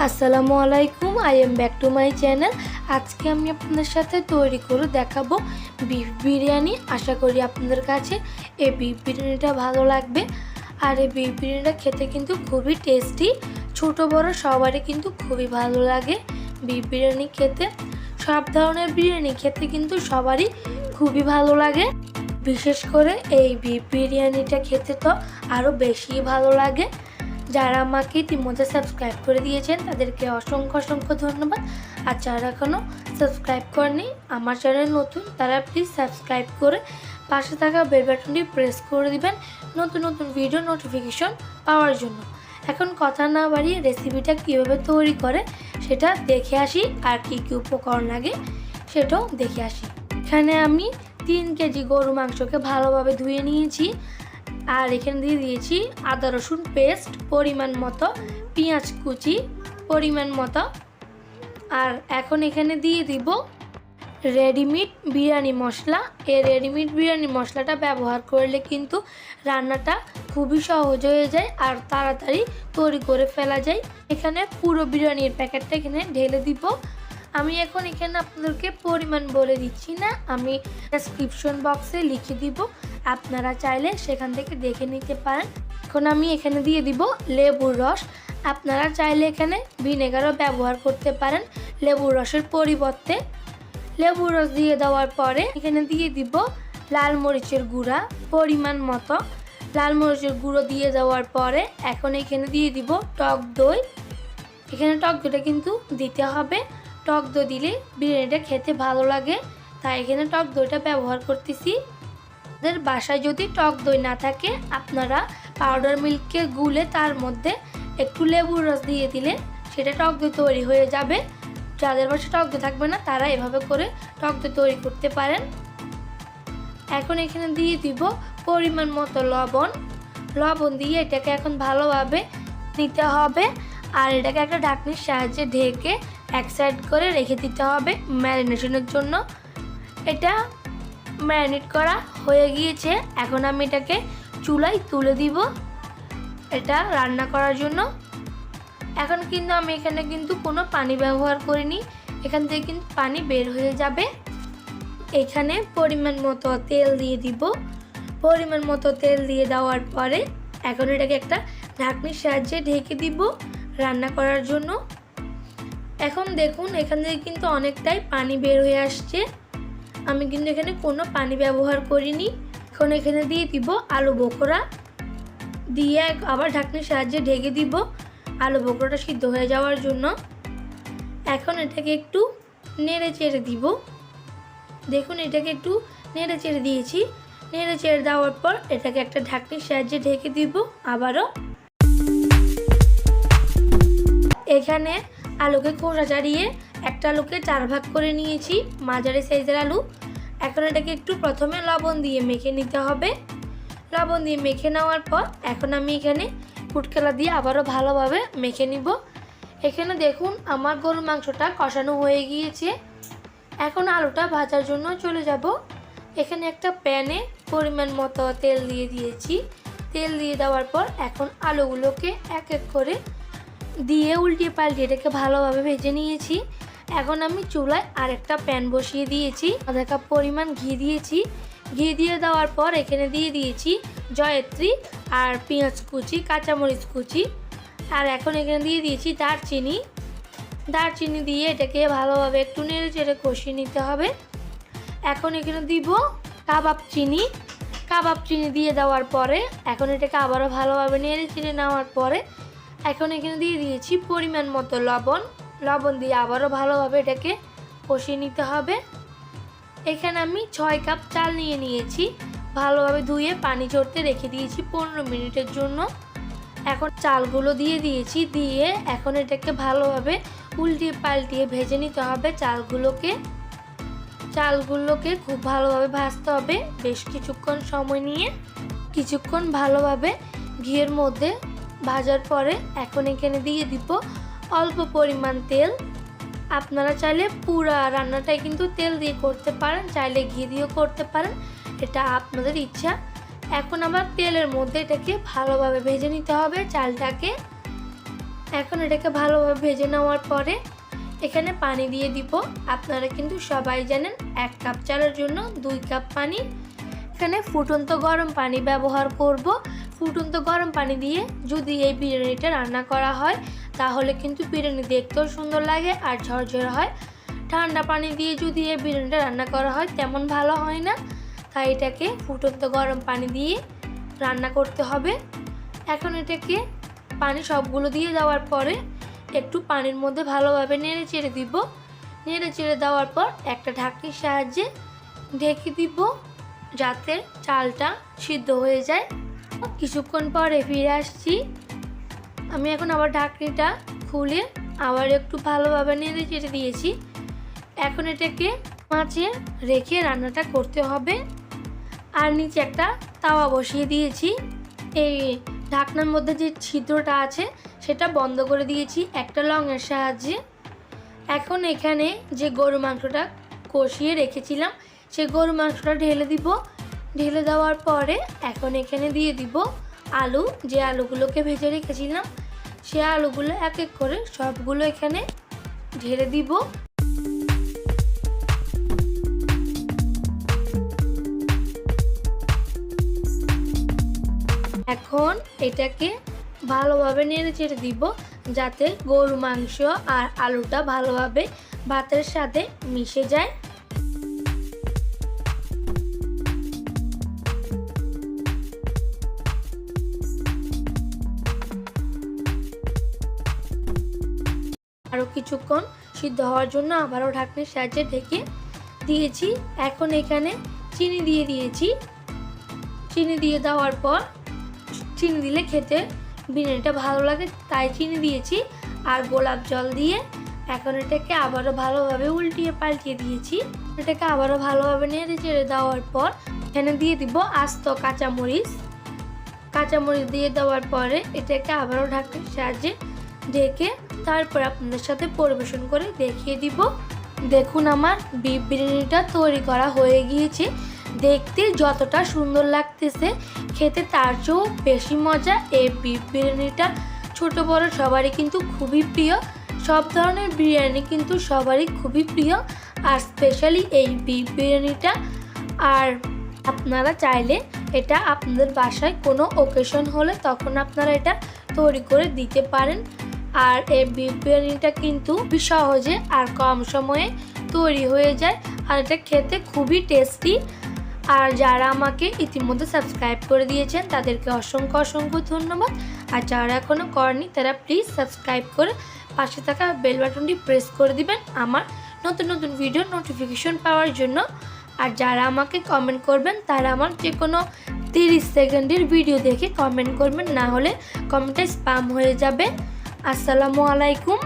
আসসালামু আলাইকুম, I am back to my channel. আজকে আমি আপনাদের সাথে তৈরি করে দেখাবো বিফ বিরিয়ানি। আশা করি আপনাদের কাছে এই বিফ বিরিয়ানিটা ভালো লাগবে। আর এই বিফ বিরিয়ানিটা খেতে কিন্তু খুবই টেস্টি, ছোট বড় সবারই কিন্তু খুবই ভালো লাগে বিফ বিরিয়ানি খেতে। সব ধরনের বিরিয়ানি খেতে কিন্তু সবারই খুবই ভালো লাগে, বিশেষ করে এই বিফ বিরিয়ানিটা খেতে তো আরও বেশি ভালো লাগে। যারা আমাকে ইতিমধ্যে সাবস্ক্রাইব করে দিয়েছেন তাদেরকে অসংখ্য অসংখ্য ধন্যবাদ। আর যারা এখনও সাবস্ক্রাইব করেনি, আমার চ্যানেল নতুন, তারা প্লিজ সাবস্ক্রাইব করে পাশে থাকা বেল বাটনটি প্রেস করে দিবেন নতুন নতুন ভিডিও নোটিফিকেশন পাওয়ার জন্য। এখন কথা না বাড়িয়ে রেসিপিটা কীভাবে তৈরি করে সেটা দেখে আসি, আর কী কী উপকরণ লাগে সেটাও দেখে আসি। এখানে আমি 3 কেজি গরু মাংসকে ভালোভাবে ধুয়ে নিয়েছি। আর এখানে দিয়ে দিয়েছি আদা রসুন পেস্ট পরিমাণ মতো, পেঁয়াজ কুচি পরিমাণ মতো। আর এখন এখানে দিয়ে দিব রেডিমেড বিরিয়ানি মশলা। এই রেডিমেড বিরিয়ানি মশলাটা ব্যবহার করলে কিন্তু রান্নাটা খুবই সহজ হয়ে যায় আর তাড়াতাড়ি তৈরি করে ফেলা যায়। এখানে পুরো বিরিয়ানির প্যাকেটটা এখানে ঢেলে দিব। আমি এখন এখানে আপনাদেরকে পরিমাণ বলে দিচ্ছি না, আমি ডেসক্রিপশন বক্সে লিখে দিব, আপনারা চাইলে সেখান থেকে দেখে নিতে পারেন। এখন আমি এখানে দিয়ে দিব লেবুর রস। আপনারা চাইলে এখানে ভিনেগারও ব্যবহার করতে পারেন লেবুর রসের পরিবর্তে। লেবুর রস দিয়ে দেওয়ার পরে এখানে দিয়ে দিব লাল মরিচের গুঁড়া পরিমাণ মতো। লাল মরিচের গুঁড়ো দিয়ে দেওয়ার পরে এখন এখানে দিয়ে দিব টক দই। এখানে টক দইটা কিন্তু দিতে হবে, টক দই দিলে বিরিয়ানিটা খেতে ভালো লাগে, তাই এখানে টক দইটা ব্যবহার করতেছি। আপনাদের বাসায় যদি টক দই না থাকে, আপনারা পাউডার মিল্ককে গুলে তার মধ্যে একটু লেবুর রস দিয়ে দিলে সেটা টক দই তৈরি হয়ে যাবে। যাদের বাসায় টক দই থাকবে না তারা এভাবে করে টক দই তৈরি করতে পারেন। এখন এখানে দিয়ে দিব পরিমাণ মতো লবণ। লবণ দিয়ে এটাকে এখন ভালোভাবে নিতে হবে, আর এটাকে একটা ঢাকনির সাহায্যে ঢেকে এক সাইড করে রেখে দিতে হবে ম্যারিনেশনের জন্য। এটা ম্যারিনেট করা হয়ে গিয়েছে। এখন আমি এটাকে চুলায় তুলে দিব এটা রান্না করার জন্য। এখন কিন্তু আমি এখানে কিন্তু কোনো পানি ব্যবহার করিনি, এখান থেকে কিন্তু পানি বের হয়ে যাবে। এখানে পরিমাণ মতো তেল দিয়ে দিব। পরিমাণ মতো তেল দিয়ে দেওয়ার পরে এখন এটাকে একটা ঢাকনির সাহায্যে ঢেকে দিব রান্না করার জন্য। এখন দেখুন এখান থেকে কিন্তু অনেকটাই পানি বের হয়ে আসছে, আমি কিন্তু এখানে কোনো পানি ব্যবহার করিনি। এখন এখানে দিয়ে দিব আলু বোখরা, দিয়ে আবার ঢাকনির সাহায্যে ঢেকে দিব আলু বোখরাটা সিদ্ধ হয়ে যাওয়ার জন্য। এখন এটাকে একটু নেড়ে চেড়ে দিব। দেখুন এটাকে একটু নেড়ে চেড়ে দিয়েছি। নেড়ে চেড়ে দেওয়ার পর এটাকে একটা ঢাকনির সাহায্যে ঢেকে দিব আবারও। এখানে আলুকে খোসা ছাড়িয়ে একটা আলুকে 4 ভাগ করে নিয়েছি, মাঝারি সাইজের আলু। এখন এটাকে একটু প্রথমে লবণ দিয়ে মেখে নিতে হবে। লবণ দিয়ে মেখে নেওয়ার পর এখন আমি এখানে ফুড কালার দিয়ে আবারও ভালোভাবে মেখে নিব। এখানে দেখুন আমার গরুর মাংসটা কষানো হয়ে গিয়েছে। এখন আলুটা ভাজার জন্য চলে যাব। এখানে একটা প্যানে পরিমাণ মতো তেল দিয়ে দিয়েছি। তেল দিয়ে দেওয়ার পর এখন আলুগুলোকে এক এক করে দিয়ে উল্টিয়ে পাল্টিয়ে এটাকে ভালোভাবে ভেজে নিয়েছি। এখন আমি চুলায় আরেকটা প্যান বসিয়ে দিয়েছি, আধা কাপ পরিমাণ ঘি দিয়েছি। ঘি দিয়ে দেওয়ার পর এখানে দিয়ে দিয়েছি জয়ত্রী আর পেঁয়াজ কুচি, কাঁচামরিচ কুচি। আর এখন এখানে দিয়ে দিয়েছি দারচিনি। দারচিনি দিয়ে এটাকে ভালোভাবে একটু নেড়ে চেড়ে কষিয়ে নিতে হবে। এখন এখানে দিব কাবাব চিনি। কাবাব চিনি দিয়ে দেওয়ার পরে এখন এটাকে আবারও ভালোভাবে নেড়ে চেড়ে নেওয়ার পরে এখন এখানে দিয়ে দিয়েছি পরিমাণ মতো লবণ। লবণ দিয়ে আবারও ভালোভাবে এটাকে কষিয়ে নিতে হবে। এখানে আমি 6 কাপ চাল নিয়ে নিয়েছি, ভালোভাবে ধুয়ে পানি ঝরতে রেখে দিয়েছি 15 মিনিটের জন্য। এখন চালগুলো দিয়ে দিয়েছি, দিয়ে এখন এটাকে ভালোভাবে উল্টিয়ে পাল্টিয়ে ভেজে নিতে হবে। চালগুলোকে খুব ভালোভাবে ভাজতে হবে বেশ কিছুক্ষণ সময় নিয়ে। কিছুক্ষণ ভালোভাবে ঘিয়ের মধ্যে ভাজার পরে এখন এখানে দিয়ে দিব অল্প পরিমাণ তেল। আপনারা চাইলে পুরা রান্নাটাই কিন্তু তেল দিয়ে করতে পারেন, চাইলে ঘি দিয়েও করতে পারেন, এটা আপনাদের ইচ্ছা। এখন আবার তেলের মধ্যে এটাকে ভালোভাবে ভেজে নিতে হবে চালটাকে। এখন এটাকে ভালোভাবে ভেজে নেওয়ার পরে এখানে পানি দিয়ে দিব। আপনারা কিন্তু সবাই জানেন 1 কাপ চালের জন্য 2 কাপ পানি। এখানে ফুটন্ত গরম পানি ব্যবহার করব। ফুটন্ত গরম পানি দিয়ে যদি এই বিরিয়ানিটা রান্না করা হয় তাহলে কিন্তু বিরিয়ানি দেখতেও সুন্দর লাগে আর ঝরঝরে হয়। ঠান্ডা পানি দিয়ে যদি এই বিরিয়ানিটা রান্না করা হয় তেমন ভালো হয় না, তাই এটাকে ফুটন্ত গরম পানি দিয়ে রান্না করতে হবে। এখন এটাকে পানি সবগুলো দিয়ে দেওয়ার পরে একটু পানির মধ্যে ভালোভাবে নেড়ে চেড়ে দিব। নেড়ে চেড়ে দেওয়ার পর একটা ঢাকনির সাহায্যে ঢেকে দিব যাতে চালটা সিদ্ধ হয়ে যায়। কিছুক্ষণ পরে ফিরে আসছি। আমি এখন আবার ঢাকনিটা খুলে আবার একটু ভালোভাবে নেড়ে চেড়ে দিয়েছি। এখন এটাকে মাঝে রেখে রান্নাটা করতে হবে। আর নিচে একটা তাওয়া বসিয়ে দিয়েছি। এই ঢাকনার মধ্যে যে ছিদ্রটা আছে সেটা বন্ধ করে দিয়েছি একটা লংয়ের সাহায্যে। এখন এখানে যে গরু মাংসটা কষিয়ে রেখেছিলাম সেই গরু মাংসটা ঢেলে দিব। ঢেলে দেওয়ার পরে এখন এখানে দিয়ে দিব আলু। যে আলুগুলোকে ভেজে রেখেছিলাম সে আলুগুলো এক এক করে সবগুলো এখানে ঢেলে দিব। এখন এটাকে ভালোভাবে নেড়ে চেড়ে দিব যাতে গরু মাংস আর আলুটা ভালোভাবে ভাতের সাথে মিশে যায়। আরও কিছুক্ষণ সিদ্ধ হওয়ার জন্য আবারও ঢাকনির সাহায্যে ঢেকে দিয়েছি। এখন এখানে চিনি দিয়ে দিয়েছি। চিনি দিয়ে দেওয়ার পর চিনি দিলে খেতে বিরিয়ানিটা ভালো লাগে তাই চিনি দিয়েছি। আর গোলাপ জল দিয়ে এখন এটাকে আবারও ভালোভাবে উল্টিয়ে পাল্টিয়ে দিয়েছি। এটাকে আবারও ভালোভাবে নেড়ে চেড়ে দেওয়ার পর এখানে দিয়ে দিব আস্ত কাঁচামরিচ। কাঁচামরিচ দিয়ে দেওয়ার পরে এটাকে আবারও ঢাকনির সাহায্যে ঢেকে তারপর আপনাদের সাথে পরিবেশন করে দেখিয়ে দিব। দেখুন আমার বিফ বিরিয়ানিটা তৈরি করা হয়ে গিয়েছে। দেখতে যতটা সুন্দর লাগতেছে খেতে তার চেয়েও বেশি মজা। এই বিফ বিরিয়ানিটা ছোট বড় সবারই কিন্তু খুবই প্রিয়। সব ধরনের বিরিয়ানি কিন্তু সবারই খুবই প্রিয়, আর স্পেশালি এই বিফ বিরিয়ানিটা। আর আপনারা চাইলে এটা আপনাদের বাসায় কোনো ওকেশন হলে তখন আপনারা এটা তৈরি করে দিতে পারেন। আর এই বিফ বিরিয়ানিটা কিন্তু খুবই সহজে আর কম সময়ে তৈরি হয়ে যায়, আর এটা খেতে খুবই টেস্টি। আর যারা আমাকে ইতিমধ্যে সাবস্ক্রাইব করে দিয়েছেন তাদেরকে অসংখ্য অসংখ্য ধন্যবাদ। আর যারা এখনও করেনি তারা প্লিজ সাবস্ক্রাইব করে পাশে থাকা বেল বাটনটি প্রেস করে দিবেন আমার নতুন নতুন ভিডিও নোটিফিকেশন পাওয়ার জন্য। আর যারা আমাকে কমেন্ট করবেন তারা আমার যে কোনো 30 সেকেন্ডের ভিডিও দেখে কমেন্ট করবেন, না হলে কমেন্টটা স্প্যাম হয়ে যাবে। আসসালামু আলাইকুম।